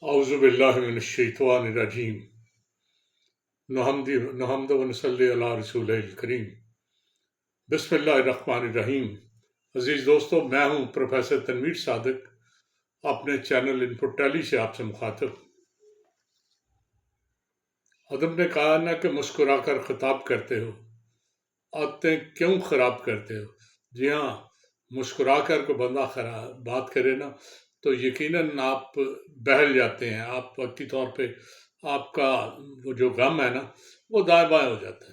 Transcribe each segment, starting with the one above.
اعوذ باللہ من الشیطان الرجیم نحمد و نصلی علی رسول الکریم بسم اللہ الرحمن الرحیم۔ عزیز دوستو، میں ہوں پروفیسر تنویر صادق، اپنے چینل انپٹ ٹیلی سے آپ سے مخاطب۔ ادب نے کہا نا کہ مسکرا کر خطاب کرتے ہو، عادتیں کیوں خراب کرتے ہو؟ جی ہاں، مسکرا کر کو بندہ بات کرے نا تو یقیناً آپ بہل جاتے ہیں، آپ وقتی طور پہ آپ کا وہ جو غم ہے نا وہ دائیں بائیں ہو جاتا ہے۔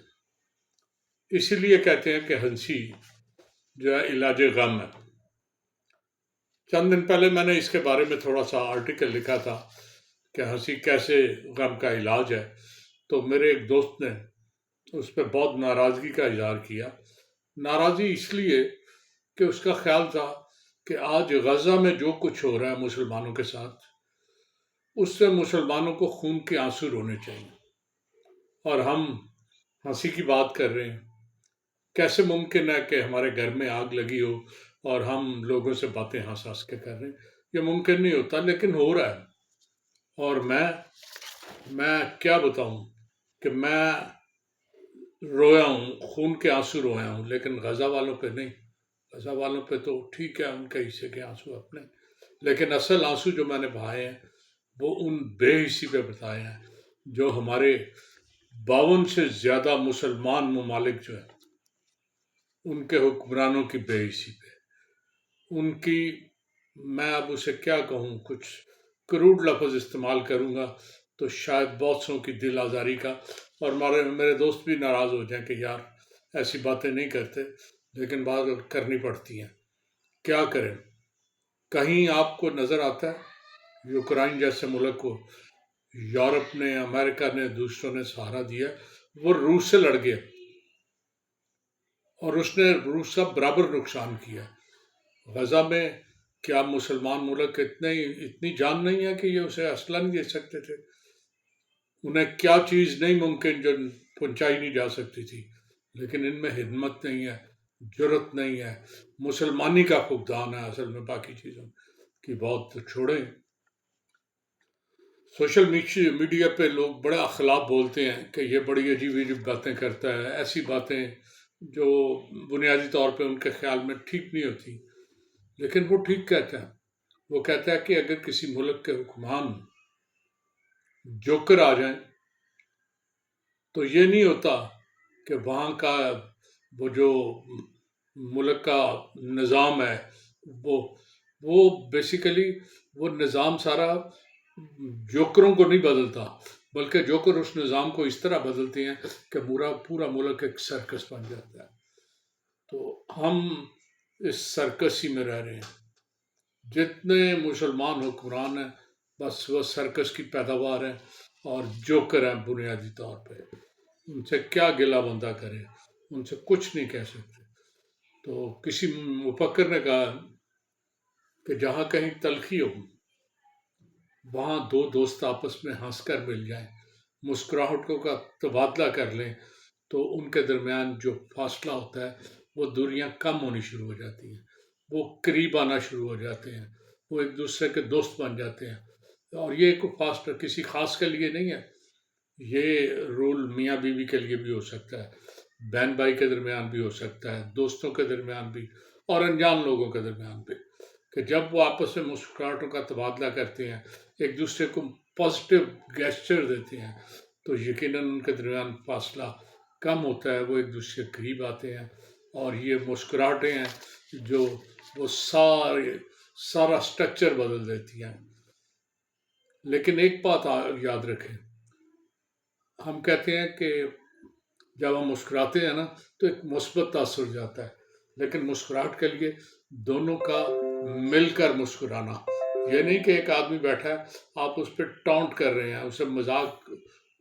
اسی لیے کہتے ہیں کہ ہنسی جو ہے علاج غم ہے۔ چند دن پہلے میں نے اس کے بارے میں تھوڑا سا آرٹیکل لکھا تھا کہ ہنسی کیسے غم کا علاج ہے، تو میرے ایک دوست نے اس پہ بہت ناراضگی کا اظہار کیا۔ ناراضی اس لیے کہ اس کا خیال تھا کہ آج غزہ میں جو کچھ ہو رہا ہے مسلمانوں کے ساتھ، اس سے مسلمانوں کو خون کے آنسو رونے چاہیے، اور ہم ہنسی کی بات کر رہے ہیں۔ کیسے ممکن ہے کہ ہمارے گھر میں آگ لگی ہو اور ہم لوگوں سے باتیں ہنس ہنس کے کر رہے ہیں؟ یہ ممکن نہیں ہوتا، لیکن ہو رہا ہے۔ اور میں کیا بتاؤں کہ میں رویا ہوں، خون کے آنسو رویا ہوں، لیکن غزہ والوں پہ نہیں۔ غزہ والوں پہ تو ٹھیک ہے، ان کے حصے کے آنسو اپنے، لیکن اصل آنسو جو میں نے بہائے ہیں وہ ان بے حسی پہ بتائے ہیں جو ہمارے 52 سے زیادہ مسلمان ممالک جو ہیں ان کے حکمرانوں کی بے حسی پہ، ان کی، میں اب اسے کیا کہوں، کچھ کروڑ لفظ استعمال کروں گا تو شاید بہت سوں کی دل آزاری کا، اور میرے دوست بھی ناراض ہو جائیں کہ یار ایسی باتیں نہیں کرتے، لیکن بات کرنی پڑتی ہیں۔ کیا کریں؟ کہیں آپ کو نظر آتا ہے یوکرائن جیسے ملک کو یورپ نے، امریکہ نے، دوسروں نے سہارا دیا، وہ روس سے لڑ گیا اور اس نے روس کا برابر نقصان کیا۔ غزہ میں کیا مسلمان ملک اتنی جان نہیں ہے کہ یہ اسے اسلحہ نہیں دے سکتے تھے؟ انہیں کیا چیز نہیں ممکن جو پہنچائی نہیں جا سکتی تھی، لیکن ان میں ہمت نہیں ہے، جرت نہیں ہے، مسلمانی کا فقدان ہے اصل میں، باقی چیزوں کی بات چھوڑیں۔ سوشل میڈیا پہ لوگ بڑے اخلاق بولتے ہیں کہ یہ بڑی عجیب عجیب باتیں کرتا ہے، ایسی باتیں جو بنیادی طور پہ ان کے خیال میں ٹھیک نہیں ہوتی، لیکن وہ ٹھیک کہتا ہے۔ وہ کہتا ہے کہ اگر کسی ملک کے حکمران جوکر آ جائیں تو یہ نہیں ہوتا کہ وہاں کا وہ جو ملک کا نظام ہے وہ بیسیکلی وہ نظام سارا جوکروں کو نہیں بدلتا، بلکہ جوکر اس نظام کو اس طرح بدلتے ہیں کہ پورا ملک ایک سرکس بن جاتا ہے۔ تو ہم اس سرکس ہی میں رہ رہے ہیں۔ جتنے مسلمان حکمران ہیں بس وہ سرکس کی پیداوار ہیں اور جوکر ہیں بنیادی طور پہ۔ ان سے کیا گلہ بندہ کرے، ان سے کچھ نہیں کہہ سکتے۔ تو کسی مفکر نے کہا کہ جہاں کہیں تلخی ہو وہاں دو دوست آپس میں ہنس کر مل جائیں، مسکراہٹوں کا تبادلہ کر لیں، تو ان کے درمیان جو فاصلہ ہوتا ہے وہ دوریاں کم ہونی شروع ہو جاتی ہیں، وہ قریب آنا شروع ہو جاتے ہیں، وہ ایک دوسرے کے دوست بن جاتے ہیں۔ اور یہ ایک فاصلہ کسی خاص کے لیے نہیں ہے، یہ رول میاں بیوی کے لیے بھی ہو سکتا ہے، بہن بھائی کے درمیان بھی ہو سکتا ہے، دوستوں کے درمیان بھی، اور انجان لوگوں کے درمیان بھی، کہ جب وہ آپس میں مسکراہٹوں کا تبادلہ کرتے ہیں، ایک دوسرے کو پازیٹیو گیسچر دیتے ہیں، تو یقیناً ان کے درمیان فاصلہ کم ہوتا ہے، وہ ایک دوسرے کے قریب آتے ہیں، اور یہ مسکراہٹیں ہیں جو وہ سارا سٹرکچر بدل دیتی ہیں۔ لیکن ایک بات یاد رکھیں، ہم کہتے ہیں کہ جب ہم مسکراتے ہیں نا تو ایک مثبت تاثر جاتا ہے، لیکن مسکراہٹ کے لیے دونوں کا مل کر مسکرانا، یہ نہیں کہ ایک آدمی بیٹھا ہے آپ اس پہ ٹونٹ کر رہے ہیں، اسے مذاق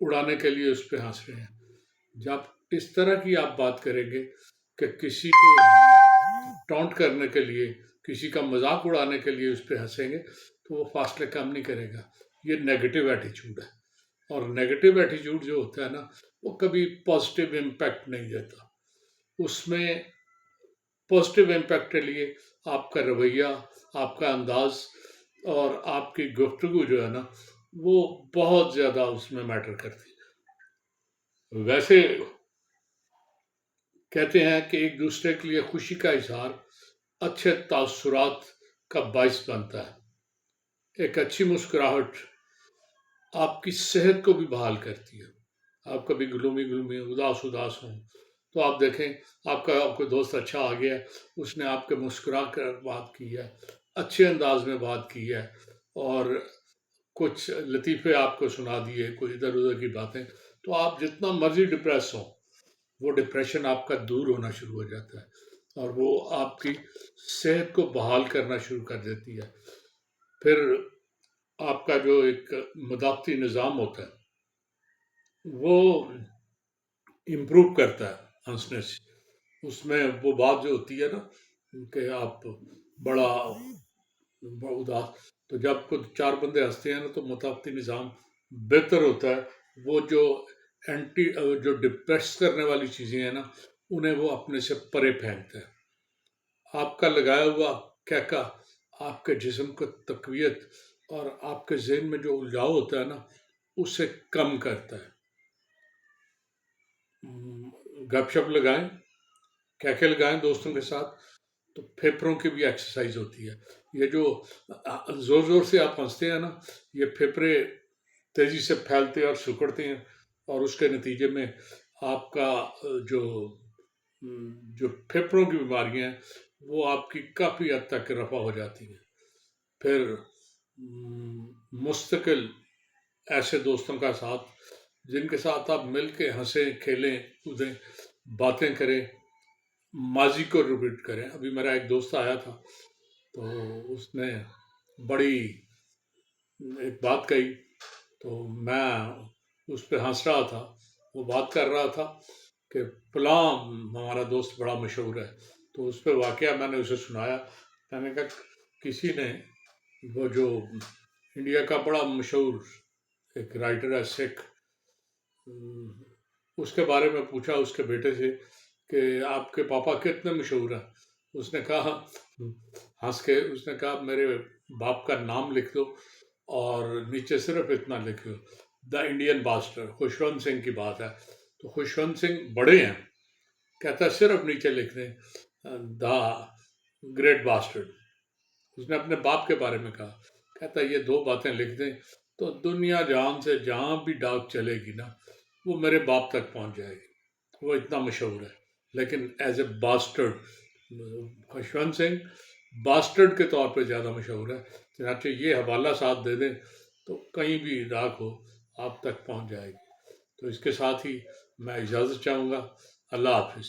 اڑانے کے لیے اس پہ ہنس رہے ہیں۔ جب اس طرح کی آپ بات کریں گے کہ کسی کو ٹونٹ کرنے کے لیے، کسی کا مذاق اڑانے کے لیے اس پہ ہنسیں گے تو وہ فاصلے کم نہیں کرے گا۔ یہ نیگیٹو ایٹیچیوڈ ہے، اور نیگیٹو ایٹیچیوڈ جو ہوتا ہے نا وہ کبھی پازیٹیو امپیکٹ نہیں دیتا۔ اس میں پازیٹیو امپیکٹ کے لیے آپ کا رویہ، آپ کا انداز اور آپ کی گفتگو جو ہے نا وہ بہت زیادہ اس میں میٹر کرتی ہے۔ ویسے کہتے ہیں کہ ایک دوسرے کے لیے خوشی کا اظہار اچھے تاثرات کا باعث بنتا ہے۔ ایک اچھی مسکراہٹ آپ کی صحت کو بھی بحال کرتی ہے۔ آپ کبھی گلومی اداس ہوں تو آپ دیکھیں آپ کا کوئی دوست اچھا آ گیا، اس نے آپ کے مسکرا کر بات کی ہے، اچھے انداز میں بات کی ہے، اور کچھ لطیفے آپ کو سنا دیے، کوئی ادھر ادھر کی باتیں، تو آپ جتنا مرضی ڈپریس ہوں، وہ ڈپریشن آپ کا دور ہونا شروع ہو جاتا ہے، اور وہ آپ کی صحت کو بحال کرنا شروع کر دیتی ہے۔ پھر آپ کا جو ایک مدافعتی نظام ہوتا ہے وہ امپروو کرتا ہے ہنسنے سے۔ اس میں وہ بات جو ہوتی ہے نا کہ آپ بڑا اداس، تو جب کچھ چار بندے ہنستے ہیں نا تو مدافعتی نظام بہتر ہوتا ہے۔ وہ جو اینٹی جو ڈپریس کرنے والی چیزیں ہیں نا انہیں وہ اپنے سے پرے پھینکتا ہے۔ آپ کا لگایا ہوا کہکا آپ کے جسم کو تقویت اور آپ کے ذہن میں جو الجھاؤ ہوتا ہے نا اسے کم کرتا ہے۔ گپ شپ لگائیں، کہکے لگائیں دوستوں کے ساتھ، تو پھیپھڑوں کی بھی ایکسرسائز ہوتی ہے۔ یہ جو زور زور سے آپ ہنستے ہیں نا، یہ پھیپھڑے تیزی سے پھیلتے اور سکڑتے ہیں، اور اس کے نتیجے میں آپ کا جو جو پھیپھڑوں کی بیماریاں ہیں وہ آپ کی کافی حد تک رفع ہو جاتی ہیں۔ پھر مستقل ایسے دوستوں کا ساتھ جن کے ساتھ آپ مل کے ہنسیں کھیلیں کودیں باتیں کریں، ماضی کو ریپیٹ کریں۔ ابھی میرا ایک دوست آیا تھا تو اس نے بڑی ایک بات کہی، تو میں اس پہ ہنس رہا تھا۔ وہ بات کر رہا تھا کہ فلاں ہمارا دوست بڑا مشہور ہے، تو اس پہ واقعہ میں نے اسے سنایا۔ میں نے کہا کسی نے وہ جو انڈیا کا بڑا مشہور ایک رائٹر ہے سکھ، اس کے بارے میں پوچھا اس کے بیٹے سے کہ آپ کے پاپا کتنے مشہور ہیں۔ اس نے کہا ہنس کے، اس نے کہا میرے باپ کا نام لکھ دو اور نیچے صرف اتنا لکھ دو، دا انڈین باسٹر۔ خوشونت سنگھ کی بات ہے، تو خوشونت سنگھ بڑے ہیں، کہتا ہے صرف نیچے لکھ دیں دا گریٹ باسٹرڈ۔ اس نے اپنے باپ کے بارے میں کہا، کہتا ہے یہ دو باتیں لکھ دیں تو دنیا جہان سے جہاں بھی ڈاک چلے گی نا وہ میرے باپ تک پہنچ جائے گی، وہ اتنا مشہور ہے۔ لیکن as a bastard Khushwant Singh bastard کے طور پہ زیادہ مشہور ہے۔ چنانچہ یہ حوالہ ساتھ دے دیں تو کہیں بھی ڈاک ہو آپ تک پہنچ جائے گی۔ تو اس کے ساتھ ہی میں اجازت چاہوں گا۔ اللہ حافظ۔